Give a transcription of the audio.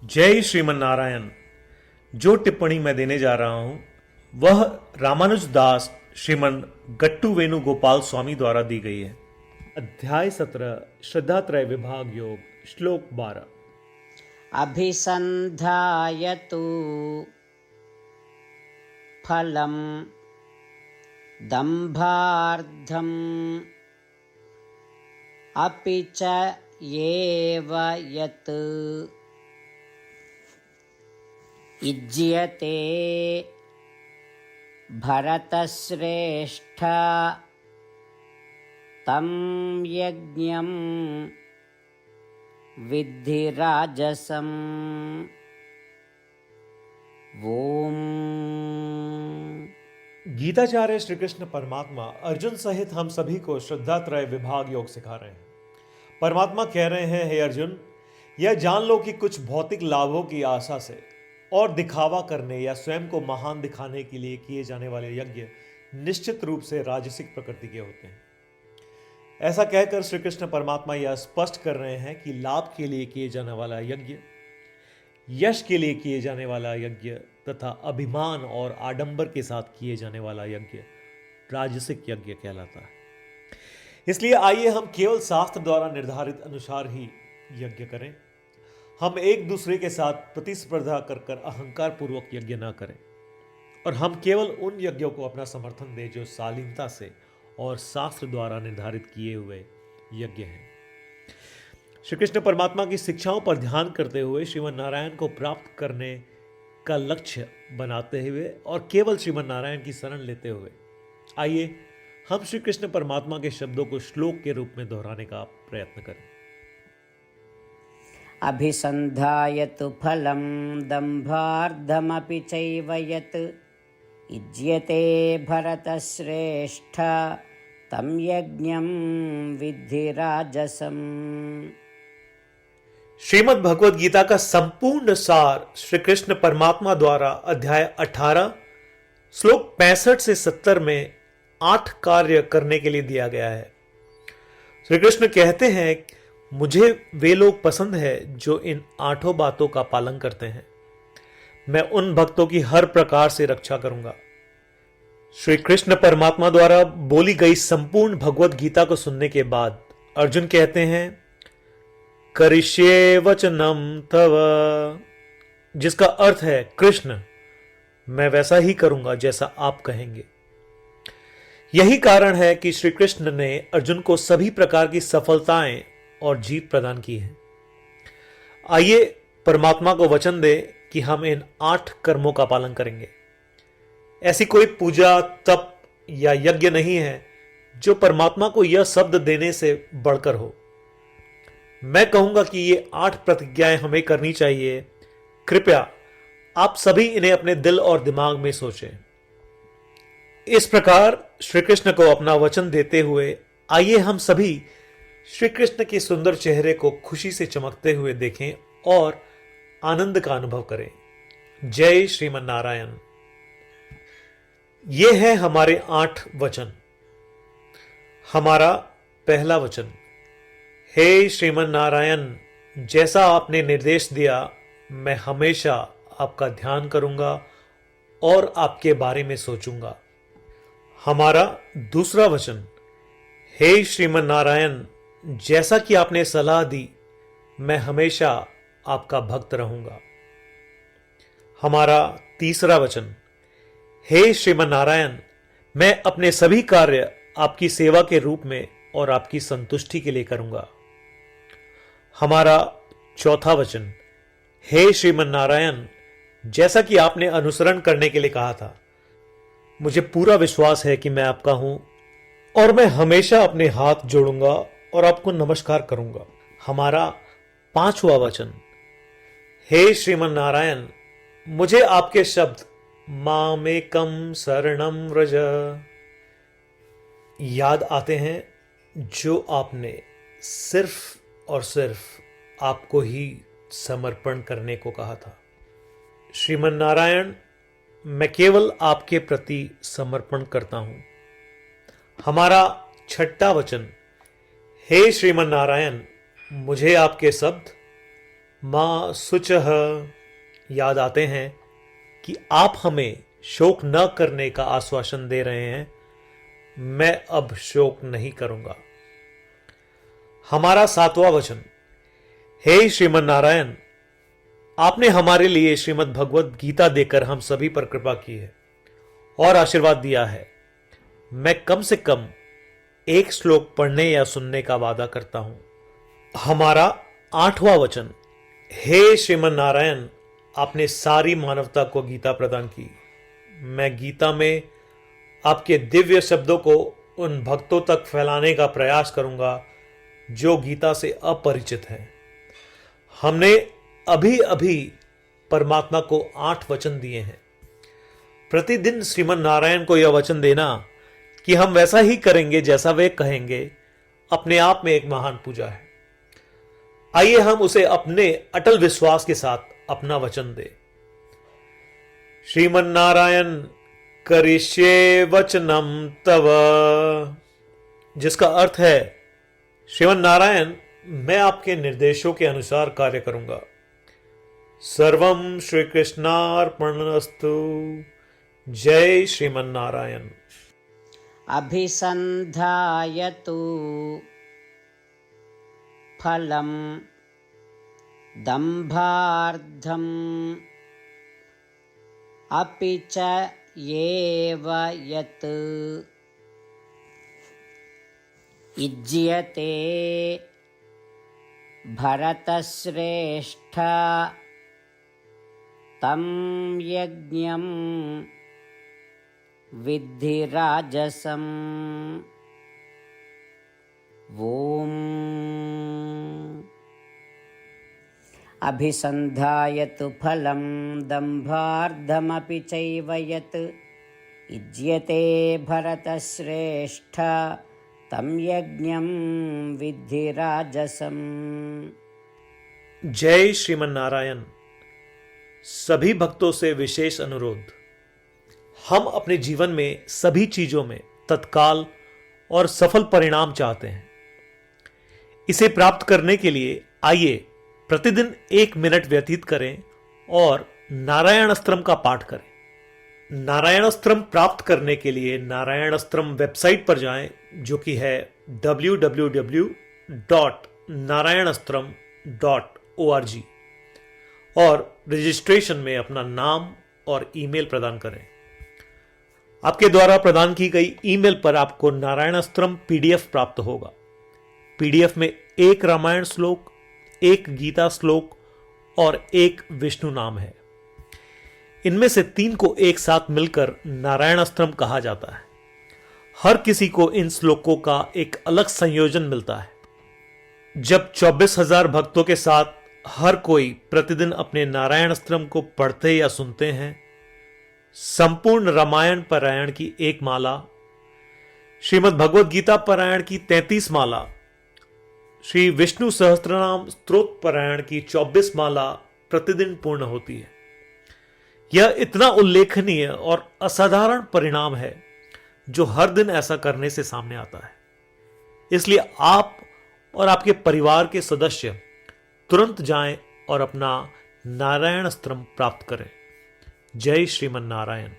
जय श्रीमन नारायण। जो टिप्पणी मैं देने जा रहा हूं वह रामानुज दास श्रीमन गट्टू वेणुगोपाल स्वामी द्वारा दी गई है। अध्याय 17 श्रद्धात्रय विभाग योग श्लोक 12। अभिसन्धायतु फलं दम्भार्थम् अपि च एव यत् इज्यते भरतश्रेष्ठ तं यज्ञं विद्धि राजसम्। ओम। गीताचार्य श्री कृष्ण परमात्मा अर्जुन सहित हम सभी को श्रद्धात्रय विभाग योग सिखा रहे हैं। परमात्मा कह रहे हैं, हे अर्जुन, यह जान लो कि कुछ भौतिक लाभों की आशा से और दिखावा करने या स्वयं को महान दिखाने के लिए किए जाने वाले यज्ञ निश्चित रूप से राजसिक प्रकृति के होते हैं। ऐसा कहकर श्री कृष्ण परमात्मा यह स्पष्ट कर रहे हैं कि लाभ के लिए किए जाने वाला यज्ञ, यश के लिए किए जाने वाला यज्ञ तथा अभिमान और आडंबर के साथ किए जाने वाला यज्ञ राजसिक यज्ञ कहलाता है। इसलिए आइए हम केवल शास्त्र द्वारा निर्धारित अनुसार ही यज्ञ करें। हम एक दूसरे के साथ प्रतिस्पर्धा कर अहंकार पूर्वक यज्ञ न करें और हम केवल उन यज्ञों को अपना समर्थन दें जो शालीनता से और शास्त्र द्वारा निर्धारित किए हुए यज्ञ हैं। श्री कृष्ण परमात्मा की शिक्षाओं पर ध्यान करते हुए श्रीमन नारायण को प्राप्त करने का लक्ष्य बनाते हुए और केवल श्रीमन नारायण की शरण लेते हुए आइए हम श्री कृष्ण परमात्मा के शब्दों को श्लोक के रूप में दोहराने का प्रयत्न करें। अभिसन्धायतु फलं दम्भार्थमपि चैव यत् इज्यते भरतश्रेष्ठ तं यज्ञं विद्धि राजसम्। श्रीमद् भगवद गीता का संपूर्ण सार श्री कृष्ण परमात्मा द्वारा अध्याय 18 श्लोक 65 से 70 में 8 कार्य करने के लिए दिया गया है। श्री कृष्ण कहते हैं, मुझे वे लोग पसंद है जो इन 8 बातों का पालन करते हैं। मैं उन भक्तों की हर प्रकार से रक्षा करूंगा। श्री कृष्ण परमात्मा द्वारा बोली गई संपूर्ण भगवद गीता को सुनने के बाद अर्जुन कहते हैं, करिष्ये वचनम तव, जिसका अर्थ है, कृष्ण मैं वैसा ही करूंगा जैसा आप कहेंगे। यही कारण है कि श्री कृष्ण ने अर्जुन को सभी प्रकार की सफलताएं और जीत प्रदान की है। आइए परमात्मा को वचन दे कि हम इन 8 कर्मों का पालन करेंगे। ऐसी कोई पूजा, तप या यज्ञ नहीं है जो परमात्मा को यह शब्द देने से बढ़कर हो। मैं कहूंगा कि ये 8 प्रतिज्ञाएं हमें करनी चाहिए। कृपया आप सभी इन्हें अपने दिल और दिमाग में सोचें। इस प्रकार श्री कृष्ण को अपना वचन देते हुए आइए हम सभी श्री कृष्ण के सुंदर चेहरे को खुशी से चमकते हुए देखें और आनंद का अनुभव करें। जय श्रीमन नारायण। ये है हमारे 8 वचन। हमारा पहला वचन, हे श्रीमन नारायण, जैसा आपने निर्देश दिया मैं हमेशा आपका ध्यान करूंगा और आपके बारे में सोचूंगा। हमारा दूसरा वचन, हे श्रीमन नारायण, जैसा कि आपने सलाह दी मैं हमेशा आपका भक्त रहूंगा। हमारा तीसरा वचन, हे श्रीमन नारायण, मैं अपने सभी कार्य आपकी सेवा के रूप में और आपकी संतुष्टि के लिए करूंगा। हमारा चौथा वचन, हे श्रीमन नारायण, जैसा कि आपने अनुसरण करने के लिए कहा था, मुझे पूरा विश्वास है कि मैं आपका हूं और मैं हमेशा अपने हाथ जोड़ूंगा और आपको नमस्कार करूंगा। हमारा पांचवा वचन, हे श्रीमन नारायण, मुझे आपके शब्द मामेकम शरणम व्रज याद आते हैं जो आपने सिर्फ और सिर्फ आपको ही समर्पण करने को कहा था। श्रीमन नारायण, मैं केवल आपके प्रति समर्पण करता हूं। हमारा छठा वचन, हे श्रीमन नारायण, मुझे आपके शब्द माँ शुचः याद आते हैं कि आप हमें शोक न करने का आश्वासन दे रहे हैं। मैं अब शोक नहीं करूंगा। हमारा 7वां वचन, हे श्रीमन नारायण, आपने हमारे लिए श्रीमद् भगवत गीता देकर हम सभी पर कृपा की है और आशीर्वाद दिया है। मैं कम से कम एक श्लोक पढ़ने या सुनने का वादा करता हूं। हमारा 8वां वचन, हे श्रीमन नारायण, आपने सारी मानवता को गीता प्रदान की। मैं गीता में आपके दिव्य शब्दों को उन भक्तों तक फैलाने का प्रयास करूंगा जो गीता से अपरिचित हैं। हमने अभी अभी परमात्मा को 8 वचन दिए हैं। प्रतिदिन श्रीमन नारायण को यह वचन देना कि हम वैसा ही करेंगे जैसा वे कहेंगे, अपने आप में एक महान पूजा है। आइए हम उसे अपने अटल विश्वास के साथ अपना वचन दें। श्रीमन नारायण करिष्ये वचनम तव, जिसका अर्थ है, श्रीमन नारायण, मैं आपके निर्देशों के अनुसार कार्य करूंगा। सर्वम श्री कृष्णार्पणमस्तु। जय श्रीमन नारायण। अभिसन्धायतु फलं दम्भार्थम् अपि च एव यत् इज्यते भरतश्रेष्ठ तं यज्ञं विद्धि राजसम्। ॐ अभिसन्धायतु फलं दम्भार्थमपि चैव यत् इज्यते भरतश्रेष्ठ तं यज्ञं विद्धि राजसम्। जय श्रीमन नारायण। सभी भक्तों से विशेष अनुरोध, हम अपने जीवन में सभी चीजों में तत्काल और सफल परिणाम चाहते हैं। इसे प्राप्त करने के लिए आइए प्रतिदिन 1 मिनट व्यतीत करें और नारायण अस्त्रम का पाठ करें। नारायण अस्त्रम प्राप्त करने के लिए नारायण अस्त्रम वेबसाइट पर जाएं, जो कि है www.narayanastram.org, और रजिस्ट्रेशन में अपना नाम और ईमेल प्रदान करें। आपके द्वारा प्रदान की गई ईमेल पर आपको नारायण अस्त्रम पीडीएफ प्राप्त होगा। पीडीएफ में 1 रामायण श्लोक, 1 गीता श्लोक और 1 विष्णु नाम है। इनमें से 3 को एक साथ मिलकर नारायण अस्त्रम कहा जाता है। हर किसी को इन श्लोकों का एक अलग संयोजन मिलता है। जब 24,000 भक्तों के साथ हर कोई प्रतिदिन अपने नारायण अस्त्रम को पढ़ते या सुनते हैं, संपूर्ण रामायण पारायण की 1 माला, श्रीमद् भगवत गीता पारायण की 33 माला, श्री विष्णु सहस्त्रनाम स्तोत्र पारायण की 24 माला प्रतिदिन पूर्ण होती है। यह इतना उल्लेखनीय और असाधारण परिणाम है जो हर दिन ऐसा करने से सामने आता है। इसलिए आप और आपके परिवार के सदस्य तुरंत जाएं और अपना नारायण अस्त्रम प्राप्त करें। जय श्रीमन नारायण।